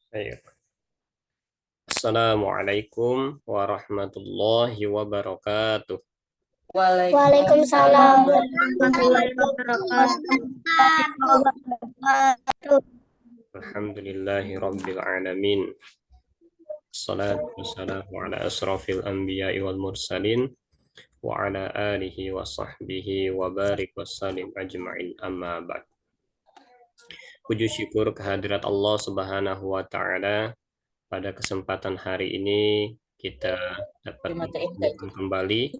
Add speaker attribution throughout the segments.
Speaker 1: Baik. Assalamualaikum warahmatullahi wabarakatuh.
Speaker 2: Waalaikumsalam
Speaker 3: warahmatullahi wabarakatuh.
Speaker 2: wabarakatuh.
Speaker 1: Alhamdulillahi rabbil alamin. Assalatu wassalamu ala asrafil anbiya'i wal mursalin wa ala alihi wa sahbihi wa barik wassalim ajma'in amma ba'd. Puji syukur kehadirat Allah Subhanahu wa taala, pada kesempatan hari ini kita dapat berkumpul kembali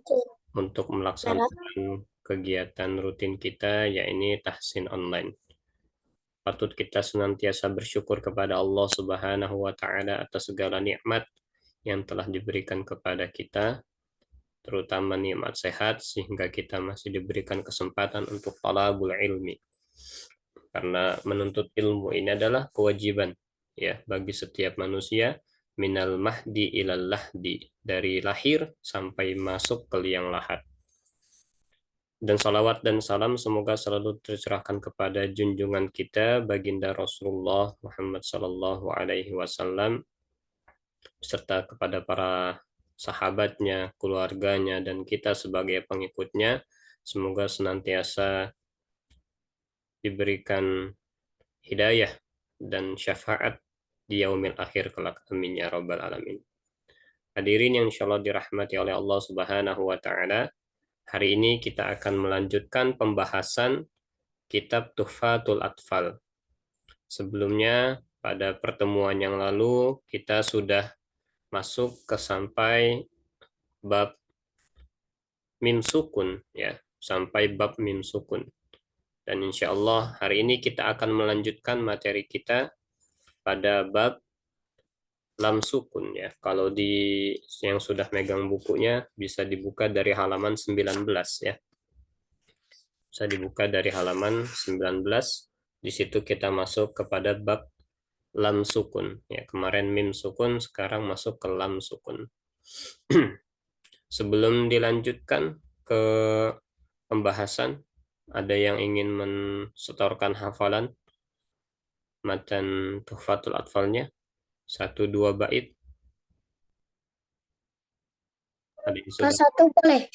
Speaker 1: untuk melaksanakan kegiatan rutin kita, yaitu tahsin online. Patut kita senantiasa bersyukur kepada Allah Subhanahu wa taala atas segala nikmat yang telah diberikan kepada kita, terutama nikmat sehat sehingga kita masih diberikan kesempatan untuk talabul ilmi. Karena menuntut ilmu ini adalah kewajiban ya bagi setiap manusia, minal mahdi ilal lahdi, dari lahir sampai masuk ke liang lahat. Dan salawat dan salam semoga selalu tercurahkan kepada junjungan kita baginda Rasulullah Muhammad Sallallahu Alaihi Wasallam serta kepada para sahabatnya, keluarganya, dan kita sebagai pengikutnya. Semoga senantiasa diberikan hidayah dan syafaat di yaumil akhir kelak. Amin ya rabbal alamin. Hadirin yang insyaallah dirahmati oleh Allah Subhanahu wa taala, hari ini kita akan melanjutkan pembahasan kitab Tuhfatul Atfal. Sebelumnya pada pertemuan yang lalu kita sudah masuk ke sampai bab mim sukun ya, sampai bab mim sukun. Dan insya Allah hari ini kita akan melanjutkan materi kita pada bab lam sukun ya. Kalau di yang sudah megang bukunya bisa dibuka dari halaman 19 ya. Bisa dibuka dari halaman 19. Di situ kita masuk kepada bab lam sukun ya. Kemarin mim sukun, sekarang masuk ke lam sukun. Sebelum dilanjutkan ke pembahasan, ada yang ingin mensetorkan hafalan matan Tuhfatul Atfalnya 1-2 bait? Ada yang sudah?
Speaker 2: Satu boleh.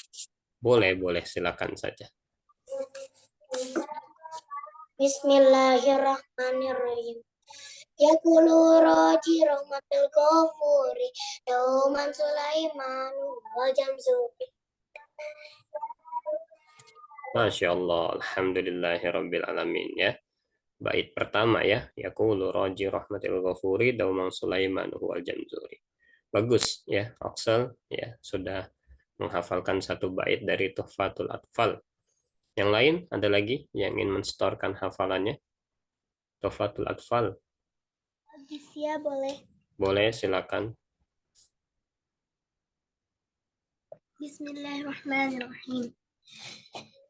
Speaker 1: Boleh, silakan saja.
Speaker 2: Bismillahirrahmanirrahim. Yaqulu raji rahmatul ghafuri dauman Sulaiman wa jamzuri.
Speaker 1: Masya Allah, alhamdulillahi rabbil alamin ya. Bait pertama ya, yaqulu raji rahmatil ghafuri dauman Sulaiman wal jamzuri. Bagus ya, Oksel ya, sudah menghafalkan satu bait dari Tuhfatul Atfal. Yang lain ada lagi yang ingin mensetorkan hafalannya? Tuhfatul Atfal.
Speaker 2: Ya boleh.
Speaker 1: Boleh, silakan.
Speaker 3: Bismillahirrahmanirrahim.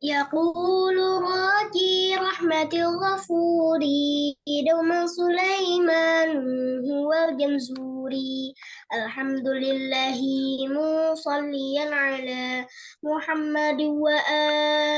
Speaker 3: Yaqulu raji rahmatil ghafuri dauman Sulaiman huwal jamzuri. Alhamdulillahi musalliyan ala Muhammad wa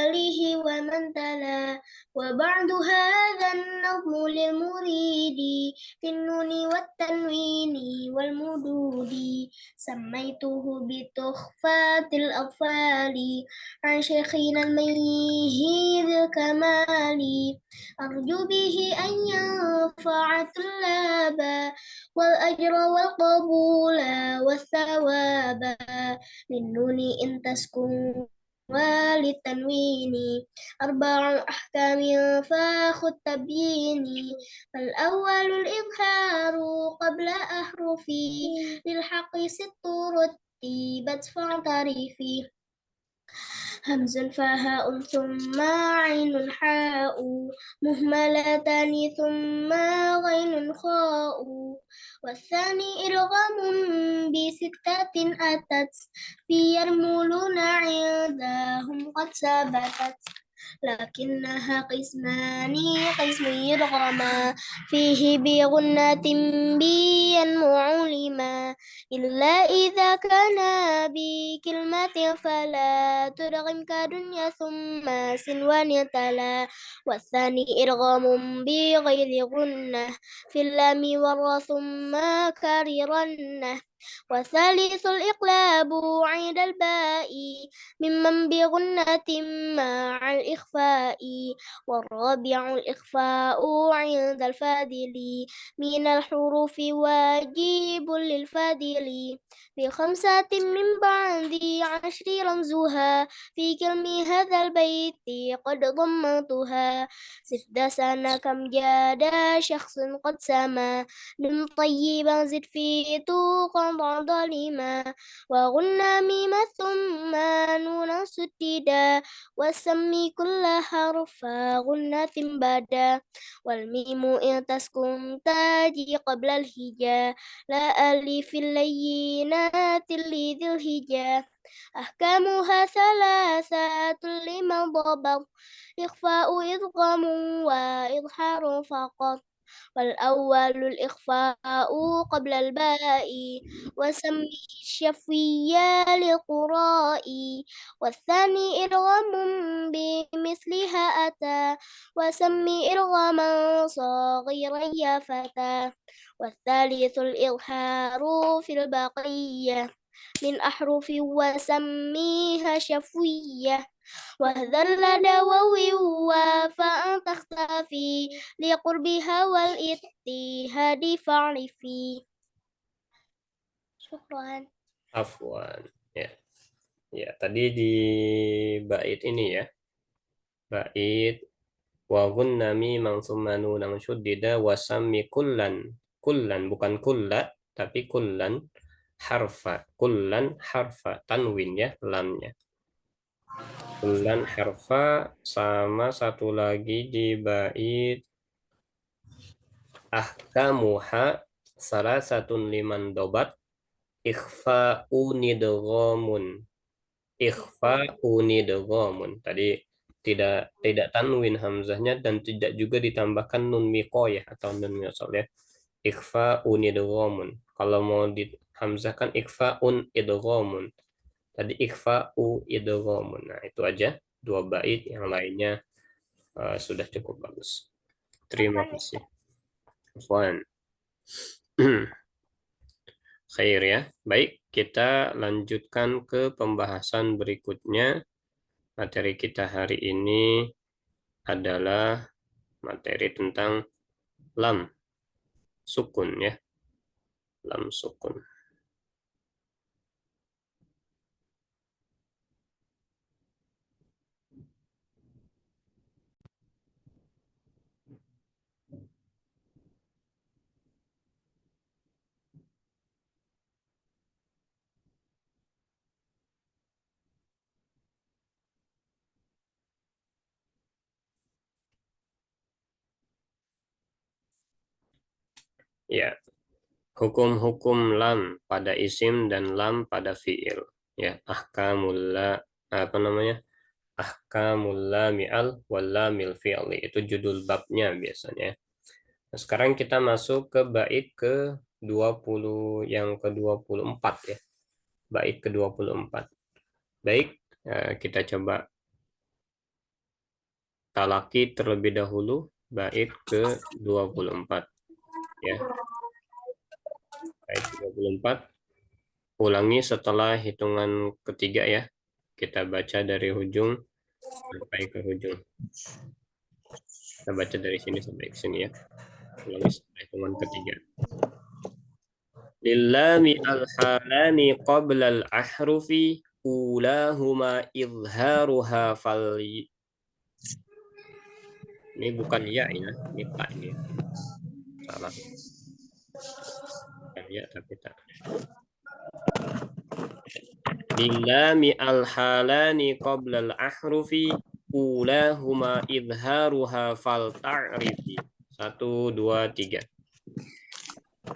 Speaker 3: alihi wa man tala. Wa ba'du hadha an-nazmu lil muridi fin nuni wat tanwini wal mududi. Sammaituhu bi tuhfatil atfali عن شيخنا الميهيد كمالي أرجو به أن ينفع طلابا والأجر والقبول والثواب للنون إن تسكن وللتنوين أربع أحكام فخذ تبييني فالأول الإظهار قبل أحرفي للحق ست رتبت فاعترفي همز فهاء ثم عين حاء مهملتان ثم غين خاء والثاني إرغام بستة أتت في يرملون عندهم قد ثبتت لكنها قسم يرغما فيه بغنة بيا معلما إلا إذا كان بكلمة فلا ترغم كدنيا ثم سنوان تلا والثاني إرغام بغير غنة في اللام والراء ثم كررنه والثالث الإقلاب عند الباء ممن بغنة مع الإخفاء والرابع الإخفاء عند الفاضل من الحروف واجب للفاضل بخمسة من بعد 10 رمزها في كلم هذا البيت قد ضمنتها 6 سنة كم جاد شخص قد سما لم طيبا زد في توقا ظالما وغنى ميم ثم نونا سددا وسمي كل حرف غنة بدا والميم إن تسكن تاجي قبل الهجاء لا ألف اللينات لذي الهجاء أحكامها 3 لمن ضبط إخفاء إدغام وإظهار فقط والأول الإخفاء قبل الباء وسمي الشفوية للقراء والثاني إرغام بمثلها أتى وسمي إرغاما صغيرا يا فتى والثالث الإظهار في البقية من أحرف وسميها شفوية وذل دووي وفاء تختفي لقربها والاتحاد فاعرفي. Syukran.
Speaker 1: Afwan. Ya. Ya, tadi di bait ini ya. Bait wa gunnami mangsumma nunan syuddida wa sammi kullan. Kullan bukan kulla tapi kullan harfa. Kullan harfa tanwin ya lamnya. Kullan harfa sama satu lagi di bait ahkamuha salah satu liman dobat ikhfa'u nidghamun. Ikhfa'u nidghamun. Tadi tidak tanwin hamzahnya dan tidak juga ditambahkan nun miqoyah atau nun misal ya. Ikhfa'u nidghamun. Kalau mau dihamzahkan ikhfa'un idghamun. Tadi ikhfa'u idghamun. Nah, itu aja dua bait, yang lainnya sudah cukup bagus. Terima kasih. Afwan. Khair ya. Baik, kita lanjutkan ke pembahasan berikutnya. Materi kita hari ini adalah materi tentang lam sukun ya. Lam sukun. Ya, hukum-hukum lam pada isim dan lam pada fiil. Ya, ahkamul lami al wal lamil fi'li. Itu judul babnya biasanya. Nah, sekarang kita masuk ke bait ke-20 yang ke-24 ya. Bait ke-24. Baik, kita coba talaki terlebih dahulu bait ke-24 ya. Bait 24 ulangi setelah hitungan ketiga ya. Kita baca dari ujung sampai ke ujung. Kita baca dari sini sampai ke sini ya. Ulangi setelah hitungan ketiga. Lillami al-halani qabla al-ahrufi ulahuma izharuha fal. Ini bukan ya ini tak ini. Salah. Bukan ya tapi tak. Lillami al-halani qabla al-ahrufi ulahuma izharuha fal ta'rifi. 1, 2, 3.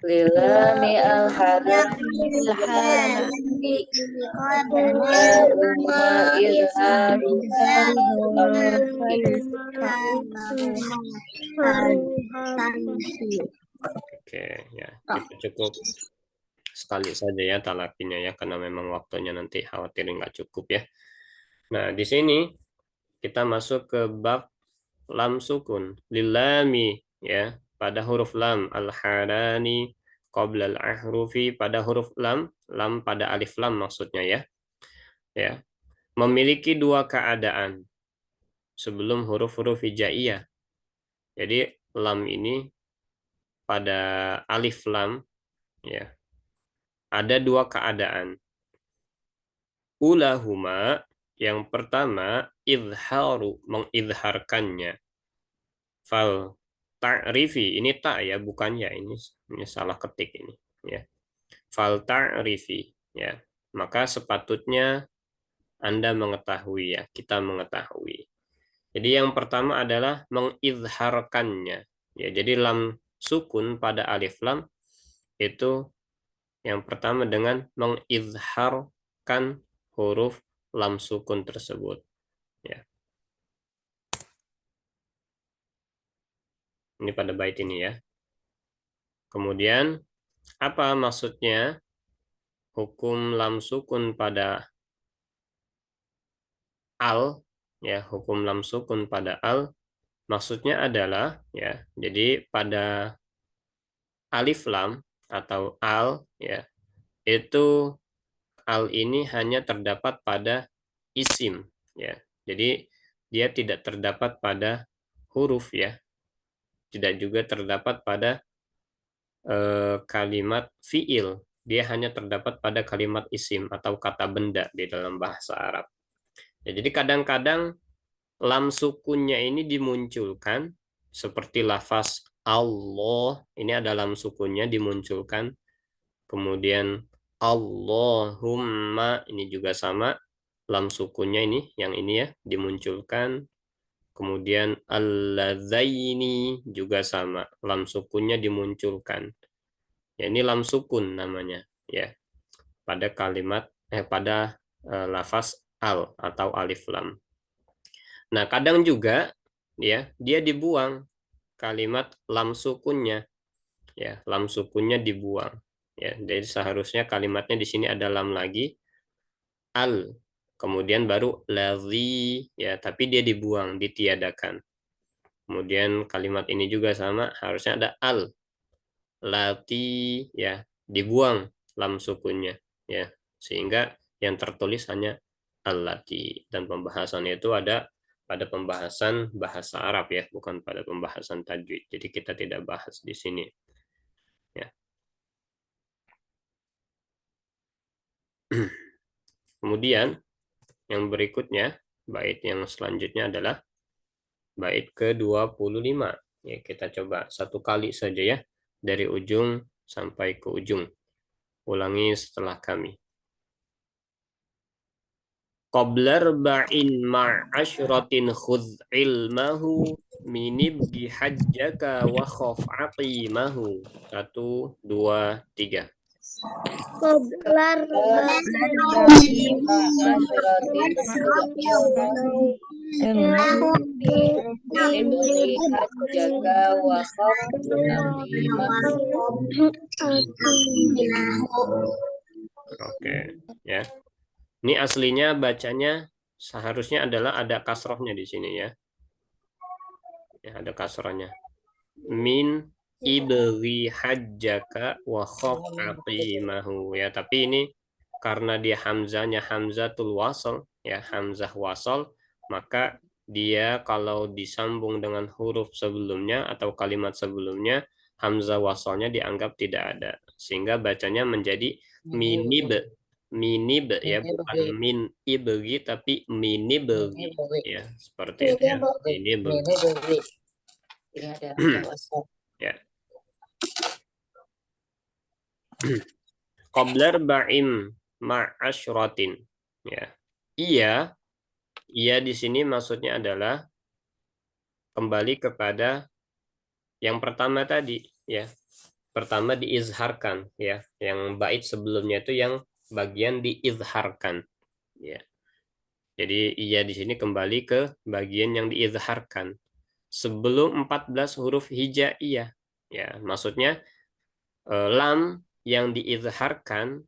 Speaker 4: Lilami al-hadari ya umma izharu
Speaker 1: Oke, ya kita cukup sekali saja ya talakinya ya, karena memang waktunya nanti khawatir nggak cukup ya. Nah, di sini kita masuk ke bab lam sukun lilami ya, pada huruf lam, al-harani qabla al-ahrufi, pada huruf lam, lam pada alif lam maksudnya ya. Ya, memiliki dua keadaan sebelum huruf-huruf hijaiyah. Jadi lam ini pada alif lam ya, ada dua keadaan. Ulahuma, yang pertama izharu, mengizharkannya. Fal ta'rifi, ini tak ya, bukan ya, ini salah ketik ini ya. Fal ta'rifi ya. Maka sepatutnya Anda mengetahui ya, kita mengetahui. Jadi yang pertama adalah mengizharkannya. Ya, jadi lam sukun pada alif lam itu yang pertama dengan mengizharkan huruf lam sukun tersebut. Ya. Ini pada bait ini ya. Kemudian apa maksudnya hukum lam sukun pada al? Ya, hukum lam sukun pada al maksudnya adalah ya, jadi pada alif lam atau al ya, itu al ini hanya terdapat pada isim ya. Jadi dia tidak terdapat pada huruf ya. Tidak juga terdapat pada kalimat fiil. Dia hanya terdapat pada kalimat isim atau kata benda di dalam bahasa Arab. Ya, jadi kadang-kadang lam sukunnya ini dimunculkan seperti lafaz Allah, ini ada lam sukunnya dimunculkan. Kemudian Allahumma, ini juga sama, lam sukunnya ini, yang ini ya, dimunculkan. Kemudian al-ladzaini juga sama, lam sukunnya dimunculkan. Ya, ini lam sukun namanya ya. Pada kalimat pada lafaz al atau alif lam. Nah, kadang juga ya, dia dibuang kalimat lam sukunnya. Ya, lam sukunnya dibuang. Ya, jadi seharusnya kalimatnya di sini ada lam lagi, al, kemudian baru ladzi ya, tapi dia dibuang, ditiadakan. Kemudian kalimat ini juga sama, harusnya ada al, lati ya, dibuang lam sukunnya ya, sehingga yang tertulis hanya al-lati, dan pembahasannya itu ada pada pembahasan bahasa Arab ya, bukan pada pembahasan tajwid. Jadi kita tidak bahas di sini ya. Kemudian yang berikutnya, bait yang selanjutnya adalah bait ke-25. Ya, kita coba satu kali saja ya, dari ujung sampai ke ujung. Ulangi setelah kami. Qablar ba'in ma'asyratin khudh ilmahu minibgi hajjaka wa khaf aqimahu. 1, 2, 3.
Speaker 3: Qablar
Speaker 1: Oke, ya. Ini aslinya bacanya seharusnya adalah ada kasrohnya di sini ya. Ya, ada kasrohnya. Min ibri hajjaka wa khaf aqimahu ya, tapi ini karena dia hamzahnya hamzatul wasl ya, hamzah wasl, maka dia kalau disambung dengan huruf sebelumnya atau kalimat sebelumnya, hamzah wasalnya dianggap tidak ada, sehingga bacanya menjadi minib, minib ya, bukan min ibri tapi minibri ya, seperti itu ya, minibri ya. Qablar ba'im ma'asyratin ya. Iya di sini maksudnya adalah kembali kepada yang pertama tadi ya. pertama diizharkan ya. Yang bait sebelumnya itu yang bagian diizharkan ya. Jadi iya di sini kembali ke bagian yang diizharkan sebelum 14 huruf hijaiyah. Ya, maksudnya lam yang diizharkan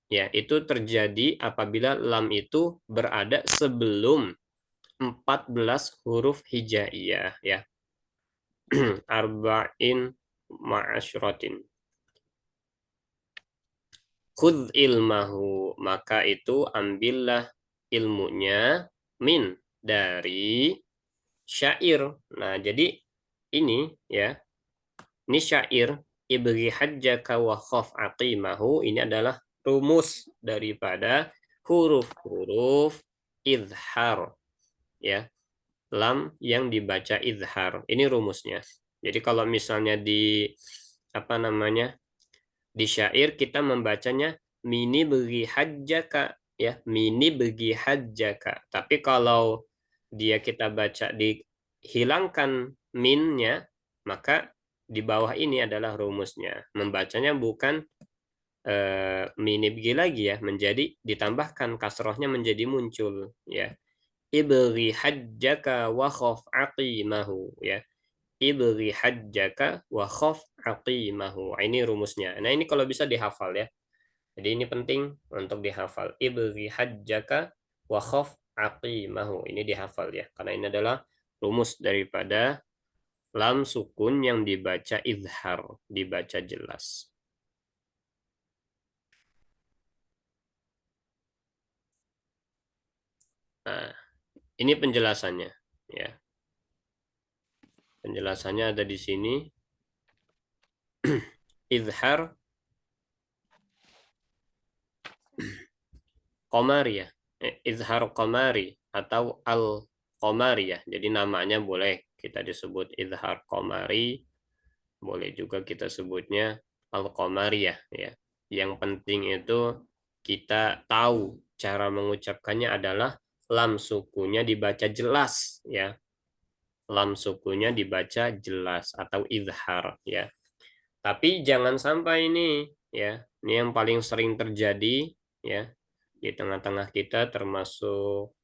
Speaker 1: ya itu terjadi apabila lam itu berada sebelum 14 huruf hijaiyah ya. Arba'in ma'asyratin. Khudh ilmahu, maka itu ambillah ilmunya min dari syair. Nah, jadi ini ya, ini syair ibghi hajjaka wa khaf aqimahu ini adalah rumus daripada huruf-huruf izhar ya. Lam yang dibaca izhar. Ini rumusnya. Jadi kalau misalnya di apa namanya? Di syair kita membacanya mini bagi hajjaka ya, mini bagi hajjaka. Tapi kalau dia kita baca dihilangkan minnya, maka di bawah ini adalah rumusnya. Membacanya bukan mini bagi lagi ya, menjadi ditambahkan kasrohnya menjadi muncul ya. Ibri hajjaka wa khaf aqimahu ya. Ibri hajjaka wa khaf aqimahu. Ini rumusnya. Nah, ini kalau bisa dihafal ya. Jadi ini penting untuk dihafal. Ibri hajjaka wa khaf aqimahu. Ini dihafal ya. Karena ini adalah rumus daripada lam sukun yang dibaca izhar, dibaca jelas. Nah, ini penjelasannya ya. Penjelasannya ada di sini. Izhar Qamariyah. Izhar Qamari atau Al-Qamariyah. Jadi namanya boleh kita disebut Izhar Qamari, boleh juga kita sebutnya Al-Qamariyah ya. Yang penting itu kita tahu cara mengucapkannya adalah lam sukunya dibaca jelas ya. Lam sukunya dibaca jelas atau izhar ya. Tapi jangan sampai ini ya. Ini yang paling sering terjadi ya di tengah-tengah kita termasuk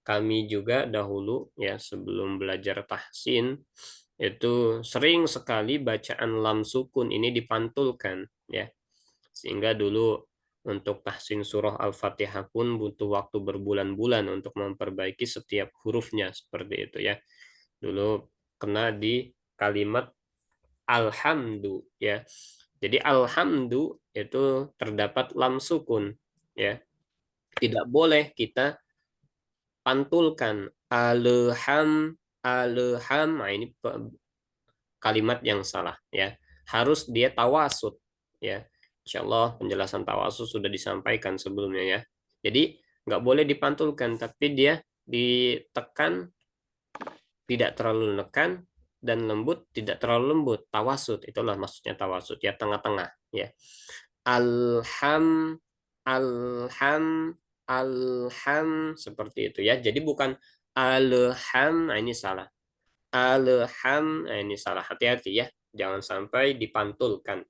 Speaker 1: kami juga dahulu ya sebelum belajar tahsin itu sering sekali bacaan lam sukun ini dipantulkan ya. Sehingga dulu untuk tahsin surah Al-Fatihah pun butuh waktu berbulan-bulan untuk memperbaiki setiap hurufnya seperti itu ya. Dulu kena di kalimat alhamdu ya. Jadi alhamdu itu terdapat lam sukun ya. Tidak boleh kita pantulkan alham. Nah, ini kalimat yang salah ya. Harus dia tawasud ya. Insyaallah penjelasan tawasud sudah disampaikan sebelumnya ya. Jadi nggak boleh dipantulkan tapi dia ditekan tidak terlalu nekan dan lembut tidak terlalu lembut. Tawasud itulah maksudnya tawasud ya, tengah-tengah ya. Alham alham alham seperti itu ya. Jadi bukan alham, nah ini salah. Alham, nah ini salah. Hati-hati ya. Jangan sampai dipantulkan.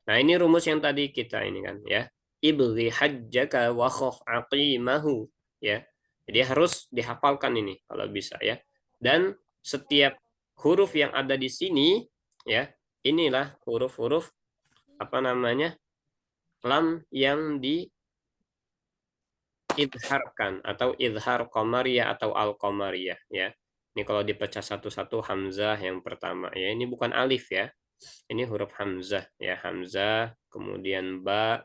Speaker 1: Nah, ini rumus yang tadi kita ini kan ya. Ibri hajjaka wa khaf aqimahu ya. Jadi harus dihafalkan ini kalau bisa ya. Dan setiap huruf yang ada di sini ya, inilah huruf-huruf apa namanya? Lam yang diizharkan atau izhar qamariyah atau al-qamariyah ya. Ini kalau dipecah satu-satu hamzah yang pertama ya. Ini bukan alif ya. Ini huruf hamzah ya, hamzah, kemudian ba,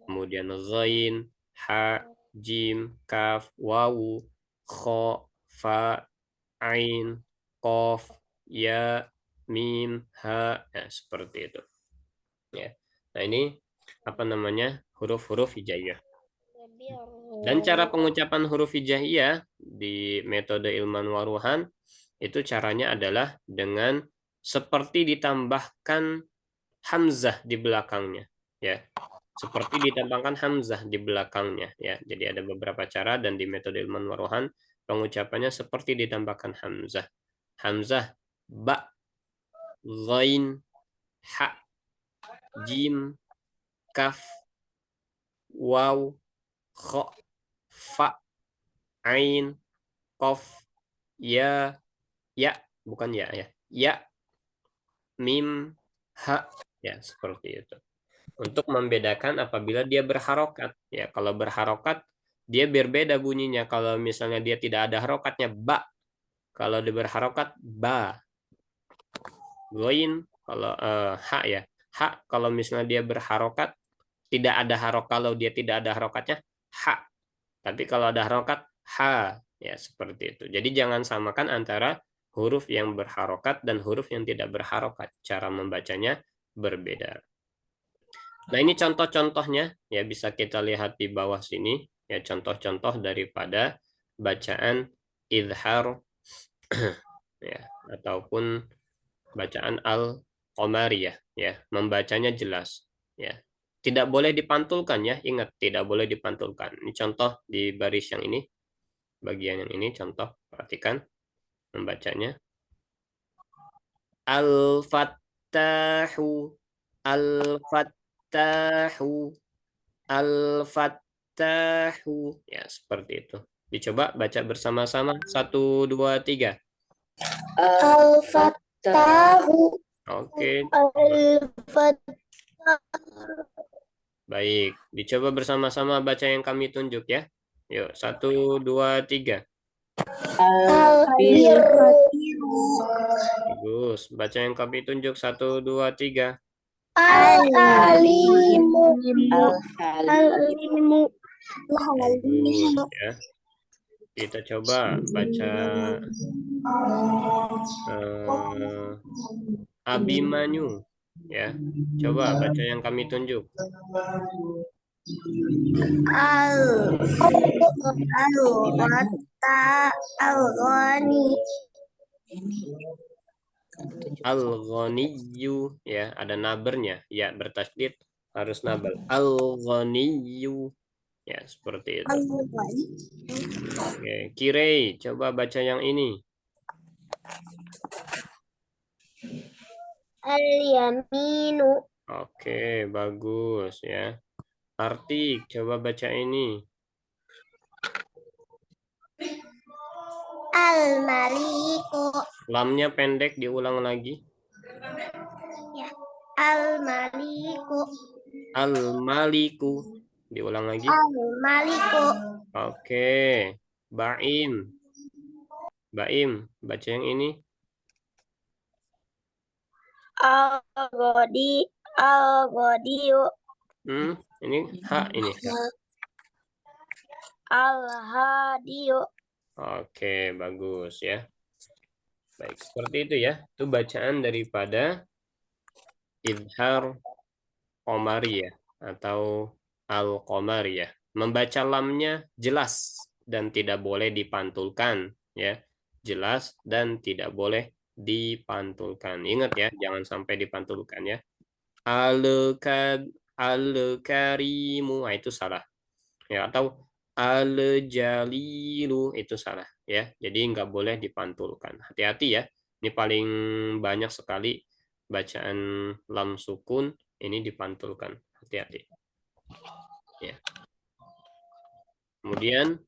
Speaker 1: kemudian ghain, ha, jim, kaf, wawu, kha, fa, ain, qaf, ya, mim, ha, ya, seperti itu. Ya. Nah, ini apa namanya? Huruf-huruf hijaiyah. Dan cara pengucapan huruf hijaiyah di metode Ilman Waruhan itu caranya adalah dengan seperti ditambahkan hamzah di belakangnya ya. Seperti ditambahkan hamzah di belakangnya ya. Jadi ada beberapa cara dan di metode Ilman Waruhan pengucapannya seperti ditambahkan hamzah. Hamzah ba, ghain, ha jim, kaf, waw, kha, fa, ain, qaf, ya, ya, bukan ya, ya, mim, ha, ya seperti itu. Untuk membedakan apabila dia berharokat, ya kalau berharokat dia berbeda bunyinya. Kalau misalnya dia tidak ada harokatnya ba, kalau dia berharokat ba. Goin kalau ha ya, ha kalau misalnya dia berharokat tidak ada harok, kalau dia tidak ada harokatnya ha. Tapi kalau ada harokat ha, ya seperti itu. Jadi jangan samakan antara huruf yang berharokat dan huruf yang tidak berharokat. Cara membacanya berbeda. Nah, ini contoh-contohnya ya bisa kita lihat di bawah sini ya, contoh-contoh daripada bacaan idhar ya ataupun bacaan al-qamariyah ya, membacanya jelas ya. Tidak boleh dipantulkan ya, ingat tidak boleh dipantulkan. Ini contoh di baris yang ini, bagian yang ini contoh, perhatikan membacanya. Al-Fattahu, Al-Fattahu, Al-Fattahu. Ya, seperti itu. Dicoba baca bersama-sama. 1, 2, 3.
Speaker 2: Al-Fattahu.
Speaker 1: Oke.
Speaker 3: Al-Fattahu.
Speaker 1: Baik. Dicoba bersama-sama baca yang kami tunjuk ya. Yuk, 1, 2, 3.
Speaker 2: Al-Birru.
Speaker 1: Bagus. Baca yang kami tunjuk. 1, 2, 3.
Speaker 2: Al-Alimu.
Speaker 3: Al-Ilmu.
Speaker 1: Bagus ya. Kita coba baca Abimanyu ya. Coba baca yang kami tunjuk.
Speaker 3: Al-Ghani.
Speaker 1: Al-Ghaniyyu ya, ada nabernya. Ya, bertasydid harus nabar. Al-Ghaniyyu. Ya, seperti itu. Oke, Kirei, coba baca yang ini.
Speaker 3: Al-Yaminu.
Speaker 1: Oke, bagus ya. Artik, coba baca ini.
Speaker 2: Al-Maliku.
Speaker 1: Lamnya pendek, diulang lagi.
Speaker 2: Ya. Al-Maliku.
Speaker 1: Al-Maliku. Diulang lagi.
Speaker 2: Al-Maliku.
Speaker 1: Oke. Baim. Baim, baca yang ini.
Speaker 3: Al-Ghadi. Al-Ghadiyu.
Speaker 1: Ini ha ini. Ha.
Speaker 3: Al-Hadiyu.
Speaker 1: Oke, bagus ya. Baik, seperti itu ya. Itu bacaan daripada idhar qamariyah atau al-qamariyah. Membaca lamnya jelas dan tidak boleh dipantulkan ya. Jelas dan tidak boleh dipantulkan. Ingat ya, jangan sampai dipantulkan ya. Al-karimu, itu salah. Ya, atau al-jalilu itu salah ya. Jadi nggak boleh dipantulkan. Hati-hati ya. Ini paling banyak sekali bacaan lam sukun ini dipantulkan. Hati-hati. Ya. Kemudian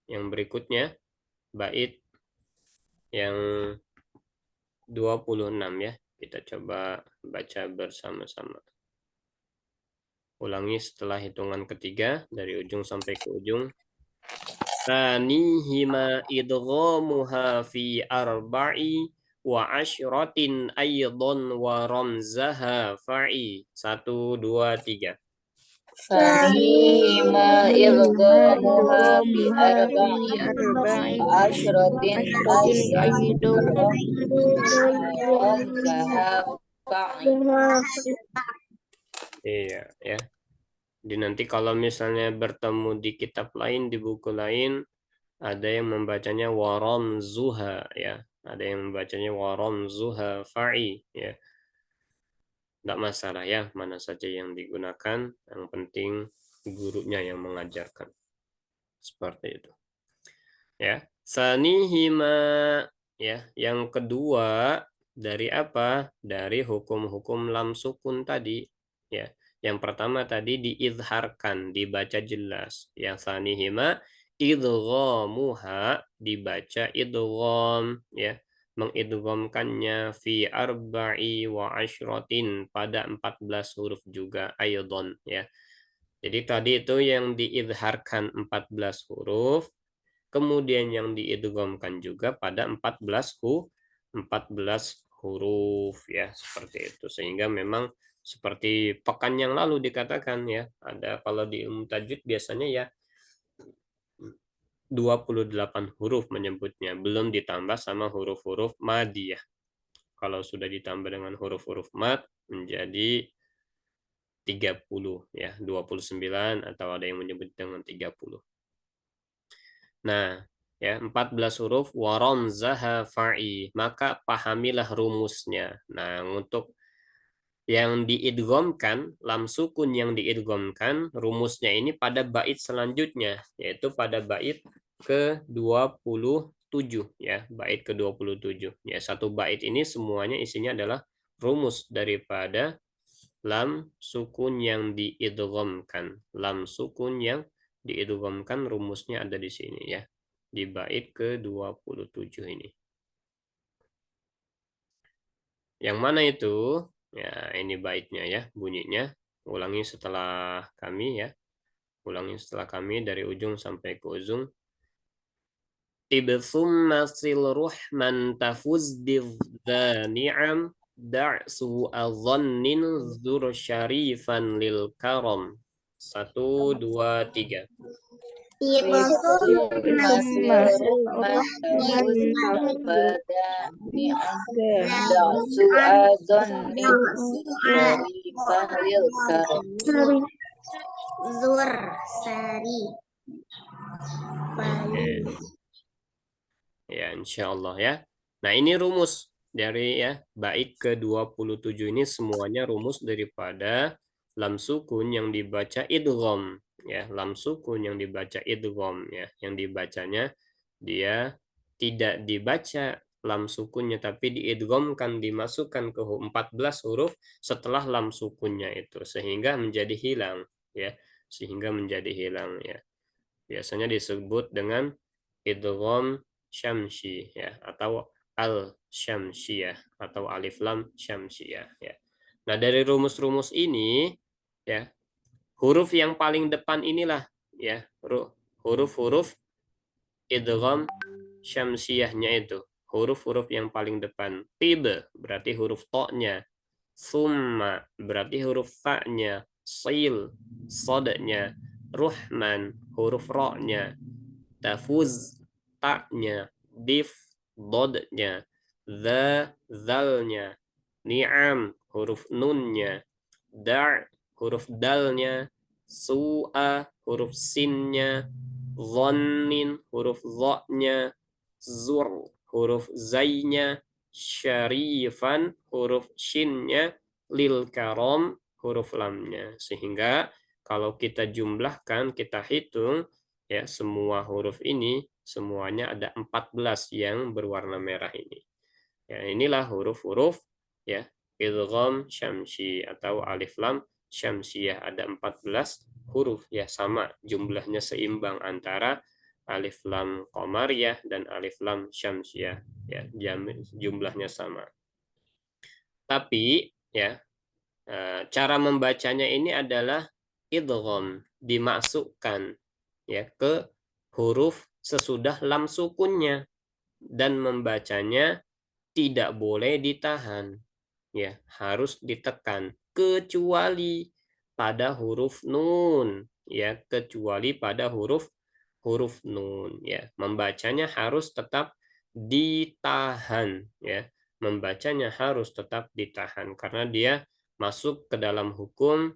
Speaker 1: yang berikutnya bait yang 26 ya. Kita coba baca bersama-sama. Ulangi setelah hitungan ketiga dari ujung sampai ke ujung. Tanihima idghamuha fi arba'i wa asyratin aydon wa ramzaha fa'i. 1, 2, 3.
Speaker 4: Tanihima idghamuha fi arba'i wa asyratin aydon wa ramzaha fa'i.
Speaker 1: Iya ya. Jadi nanti kalau misalnya bertemu di kitab lain, di buku lain, ada yang membacanya waram zuha ya, ada yang membacanya waram zuha fa'i ya. Tidak masalah ya, mana saja yang digunakan, yang penting gurunya yang mengajarkan. Seperti itu. Ya, sanihima ya, yang kedua Dari apa? Dari hukum-hukum lam sukun tadi. Ya. Yang pertama tadi diizharkan, dibaca jelas. Yang sanihima idghamuha, dibaca idgham, ya. Mengidghamkannya fi arba'i wa asyratin, pada 14 huruf juga aydan, ya. Jadi tadi itu yang diizharkan 14 huruf, kemudian yang diidghamkan juga pada 14 huruf, ya, seperti itu. Sehingga memang seperti pekan yang lalu dikatakan, ya, ada kalau di ilmu tajwid biasanya ya 28 huruf menyebutnya, belum ditambah sama huruf-huruf madiyah. Kalau sudah ditambah dengan huruf-huruf mad menjadi 30, ya, 29 atau ada yang menyebut dengan 30. Nah, ya, 14 huruf waramzaha fa'i, maka pahamilah rumusnya. Nah, untuk yang diidghamkan, lam sukun yang diidghamkan, rumusnya ini pada bait selanjutnya, yaitu pada bait ke-27, ya, bait ke-27. Ya, satu bait ini semuanya isinya adalah rumus daripada lam sukun yang diidghamkan. Lam sukun yang diidghamkan rumusnya ada di sini, ya. Di bait ke-27 ini. Yang mana itu? Ya, ini baitnya, ya, bunyinya. Ulangi setelah kami, ya. Ulangi setelah kami dari ujung sampai ke ujung. Ibthum masil ruhman tafuz ni'am da'su adhannin zur syarifan lil karam. 1, 2, 3.
Speaker 2: Ibtum
Speaker 4: Masih tafuz pada ni'am da'su adhannin syarifah lil karam.
Speaker 2: zur sari.
Speaker 1: Ya, insya Allah, ya. Nah, ini rumus dari, ya, bait ke-27 ini semuanya rumus daripada lam sukun yang dibaca idgham, ya. Lam sukun yang dibaca idgham, ya. Yang dibacanya dia tidak dibaca lam sukunnya tapi diidghamkan, dimasukkan ke 14 huruf setelah lam sukunnya itu sehingga menjadi hilang, ya. Sehingga menjadi hilang, ya. Biasanya disebut dengan idgham syamsi, ya, atau al syamsiyah atau alif lam syamsiyah, ya. Nah, dari rumus-rumus ini, ya, huruf yang paling depan inilah, ya, huruf-huruf idgham syamsiyahnya itu. Huruf-huruf yang paling depan. Tiba berarti huruf to-nya. Summa berarti huruf fa-nya. Sil sodanya. Ruhman huruf ro-nya. Tafuz ta-nya. Dif dodnya. Zalnya. Ni'am huruf nunnya. Da' huruf dalnya. Su'a huruf sinnya. Dhannin huruf dha-nya. Zur huruf zainya. Syarifan huruf shinnya. Lil karom huruf lamnya. Sehingga kalau kita jumlahkan, kita hitung, ya, semua huruf ini semuanya ada 14 yang berwarna merah ini. Ya, inilah huruf-huruf, ya, idgham syamsi atau alif lam syamsiyah, ada 14 huruf, ya, sama jumlahnya seimbang antara alif lam qamariyah dan alif lam syamsiyah, ya, jumlahnya sama. Tapi, ya, cara membacanya ini adalah idgham, dimasukkan, ya, ke huruf sesudah lam sukunnya, dan membacanya tidak boleh ditahan, ya, harus ditekan kecuali pada huruf nun, ya, kecuali pada huruf nun, ya. Membacanya harus tetap ditahan, ya. Membacanya harus tetap ditahan karena dia masuk ke dalam hukum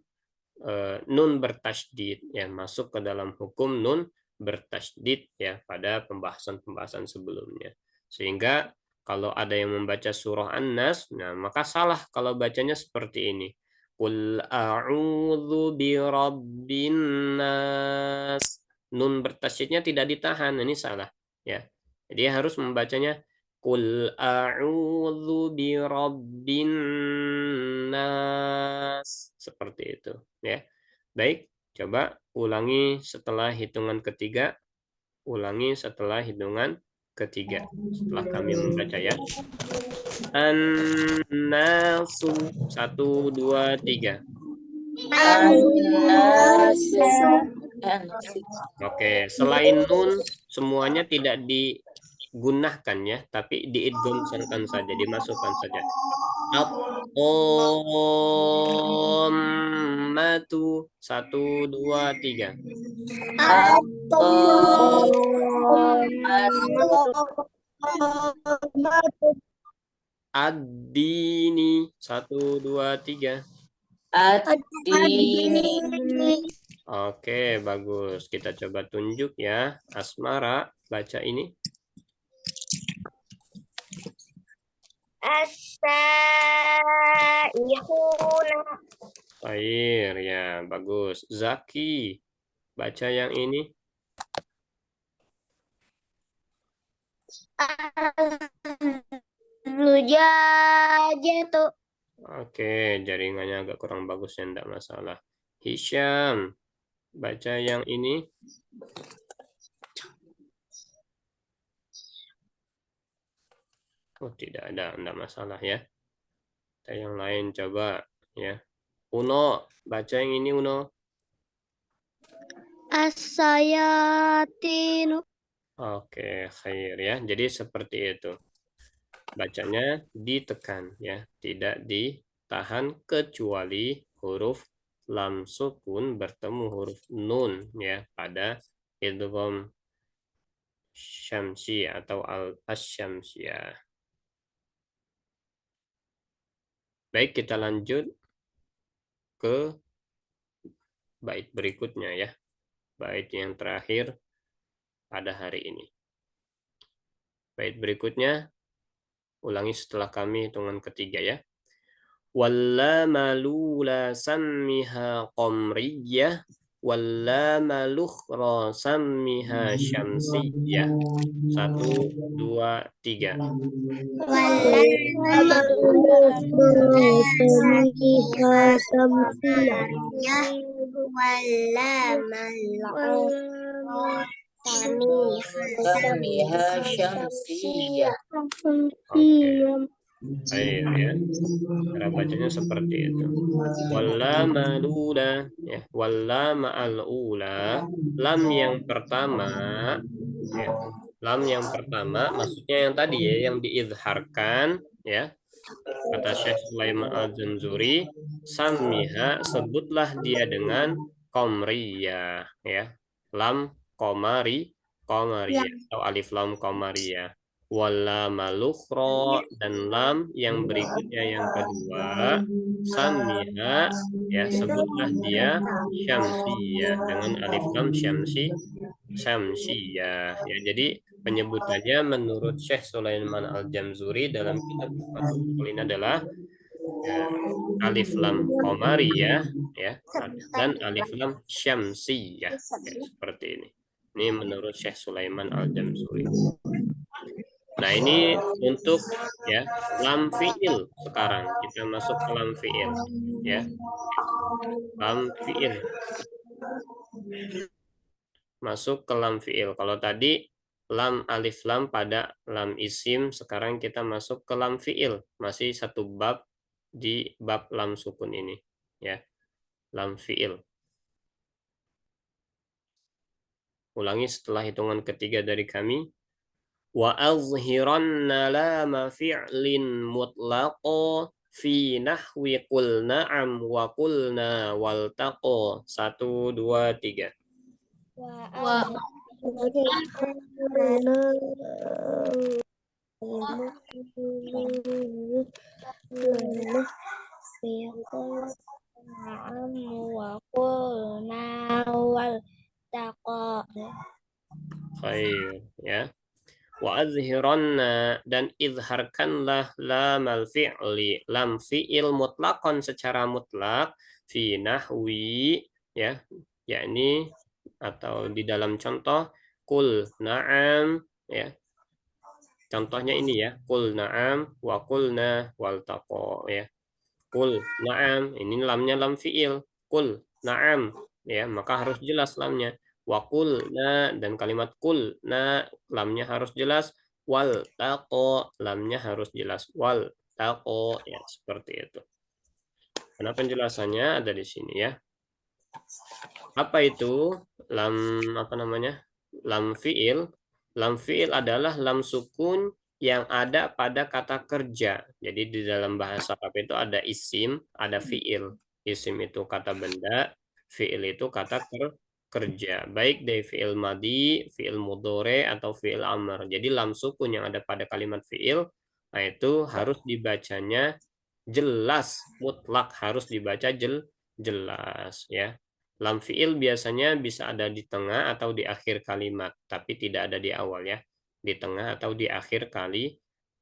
Speaker 1: nun bertasydid, ya, masuk ke dalam hukum nun bertasydid, ya, pada pembahasan-pembahasan sebelumnya. Sehingga kalau ada yang membaca surah An-Nas, nah, maka salah kalau bacanya seperti ini. Qul a'udzu birabbin nas. Nun bertasydidnya tidak ditahan, ini salah, ya. Jadi harus membacanya Qul a'udzu birabbin nas. Seperti itu, ya. Baik, coba ulangi setelah hitungan ketiga. Ulangi setelah hitungan ketiga. Setelah kami membaca ya. An-nasu. 1, 2, 3.
Speaker 4: An-nasu.
Speaker 1: Oke, selain nun semuanya tidak digunakan ya, tapi diidghamkan saja, dimasukkan saja. At-tammatu. 1, 2, 3. Ad-dini. 1, 2, 3.
Speaker 4: Ad-dini.
Speaker 1: Oke, bagus. Kita coba tunjuk ya. Asmara, baca ini.
Speaker 3: As-saihuna.
Speaker 1: Air, ya, bagus. Zaki, baca yang ini.
Speaker 3: Zujajatu.
Speaker 1: Oke, jaringannya agak kurang bagus ya, enggak masalah. Hisham, baca yang ini. Oh, tidak ada, enggak masalah ya. Kita yang lain coba ya. Uno, baca yang ini Uno.
Speaker 2: As-sayatinu.
Speaker 1: Oke, khair ya. Jadi seperti itu. Bacanya ditekan ya, tidak ditahan kecuali huruf lam sukun bertemu huruf nun ya pada idgham syamsi atau al-asyamsiyah. Baik, kita lanjut ke bait berikutnya ya. Bait yang terakhir pada hari ini. Bait berikutnya ulangi setelah kami hitungan ketiga ya. Walla malula sammiha qamriyah walla malukhra sammiha syamsiyah. 1, 2, 3.
Speaker 4: Samiha syamsiyah.
Speaker 1: Oke. Baik ya. Cara bacanya seperti itu. Walla malula ya, walla ma'al ula, lam yang pertama ya. Lam yang pertama maksudnya yang tadi ya, yang diizharkan ya. Kata Syekh Sulaiman Al-Zanzuri, samiha, sebutlah dia dengan komriyah ya. Lam komari atau alif lam komariya. Wala malukhro, dan lam yang berikutnya yang kedua samiha ya, sebutlah dia syamsiyah dengan alif lam syamsiyah ya. Jadi penyebutannya menurut Syekh Sulaiman Al-Jamzuri dalam kitab Fathul Uqul ini adalah ya, alif lam qamariyah ya dan alif lam syamsiyah ya, seperti ini. Ini menurut Syekh Sulaiman Al-Jamzuri. Nah, ini untuk ya lam fiil. Sekarang kita masuk ke lam fiil ya. Lam fiil. Masuk ke lam fiil. Kalau tadi lam alif lam pada lam isim, sekarang kita masuk ke lam fiil. Masih satu bab di bab lam sukun ini ya. Lam fiil. Ulangi setelah hitungan ketiga dari kami. Wa azhiranna lama fi'lin mutlaqo fi nahwi qul na'am wa qulna waltaqo. 1, 2, 3. Khair ya. Wa azhiranna, dan izharkanlah lamal fi'li, lam fi'il mutlaqan secara mutlak fi nahwi ya, yakni atau di dalam contoh kul na'am ya. Contohnya ini ya, kul na'am wa kulna waltaqo ya. Kul na'am, ini lamnya lam fiil. Kul na'am ya, maka harus jelas lamnya. Wa kulna, dan kalimat kul na lamnya harus jelas. Wal taqo, lamnya harus jelas. Wal taqo ya, seperti itu. Karena penjelasannya ada di sini ya. Apa itu lam, apa namanya? Lam fiil. Lam fiil adalah lam sukun yang ada pada kata kerja. Jadi di dalam bahasa Arab itu ada isim, ada fiil. Isim itu kata benda, fiil itu kata kerja. Baik dari fiil madi, fiil mudhore, atau fiil amr. Jadi lam sukun yang ada pada kalimat fiil, nah itu harus dibacanya jelas, mutlak harus dibaca jelas ya. Lam fiil biasanya bisa ada di tengah atau di akhir kalimat, tapi tidak ada di awal ya. Di tengah atau di akhir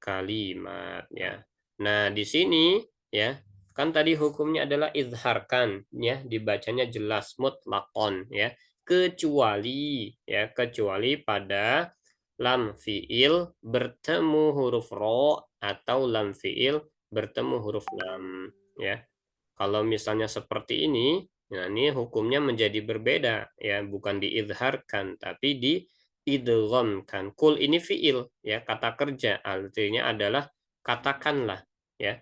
Speaker 1: kalimat ya. Nah, di sini ya, kan tadi hukumnya adalah izharkan ya, dibacanya jelas mutlakon ya. Kecuali pada lam fiil bertemu huruf ro atau lam fiil bertemu huruf lam ya. Kalau misalnya seperti ini, nah ini hukumnya menjadi berbeda ya, bukan diizharkan tapi diidghamkan. Kul ini fiil ya, kata kerja, artinya adalah katakanlah ya.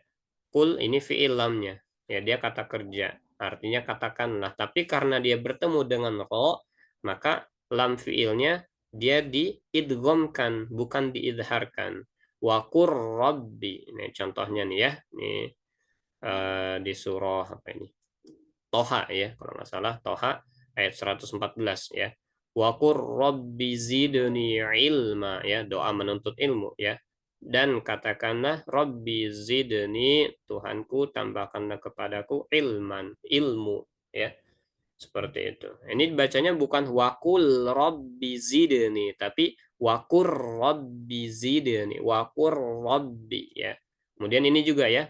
Speaker 1: Kul ini fiil lamnya ya, dia kata kerja, artinya katakanlah. Tapi karena dia bertemu dengan ro, maka lam fiilnya dia diidghamkan, bukan diizharkan. Wa qur rabbi. Ini contohnya nih ya. Nih di surah apa ini? Toha ya, kalau nggak salah Toha ayat 114 ya. Wa qur rabbi zidni ilma ya, doa menuntut ilmu ya. Dan katakanlah Rabbi zidni, Tuhanku tambahkanlah kepadaku ilman, ilmu ya. Seperti itu. Ini bacanya bukan wakul Rabbi zidni, tapi wakur Rabbi zidni, wakur Rabbi ya. Kemudian ini juga ya,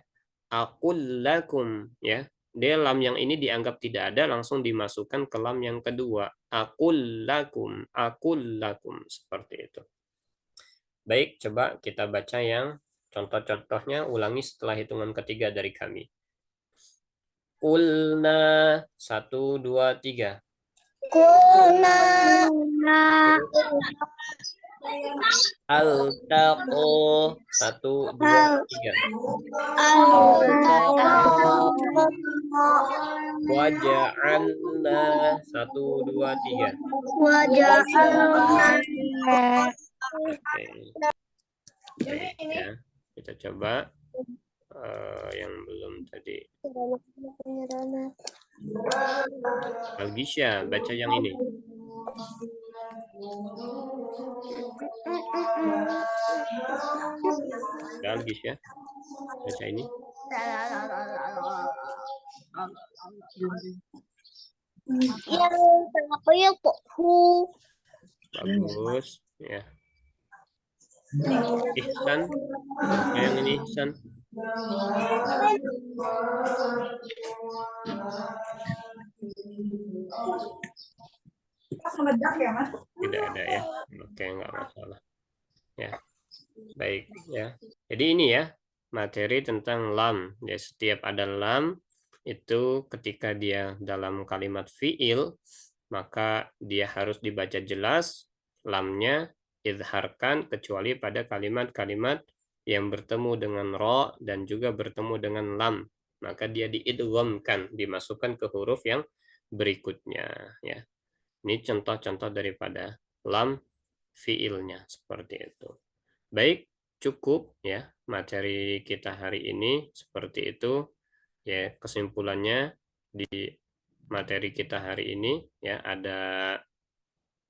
Speaker 1: aqul lakum ya. Dia lam yang ini dianggap tidak ada, langsung dimasukkan ke lam yang kedua. Aqul lakum seperti itu. Baik, coba kita baca yang contoh-contohnya, ulangi setelah hitungan ketiga dari kami. Kulna, 1, 2, 3.
Speaker 2: Kulna.
Speaker 1: Altaqo, 1, 2, 3. Waja'alna, 1, 2, 3. Oke. Baik ya. Kita coba yang belum tadi. Algisya, baca yang ini. Algisya, baca ini.
Speaker 2: Yang apa ya kok?
Speaker 1: Bagus ya. Ihsan, yang ini Ihsan. Tidak ada ya. Oke, nggak masalah. Ya, baik ya. Jadi ini ya materi tentang lam. Ya, setiap ada lam itu ketika dia dalam kalimat fiil, maka dia harus dibaca jelas lamnya, izharkan, kecuali pada kalimat-kalimat yang bertemu dengan ro dan juga bertemu dengan lam, maka dia diidghamkan, dimasukkan ke huruf yang berikutnya ya. Ini contoh-contoh daripada lam fiilnya seperti itu. Baik, cukup ya materi kita hari ini seperti itu ya. Kesimpulannya di materi kita hari ini ya, ada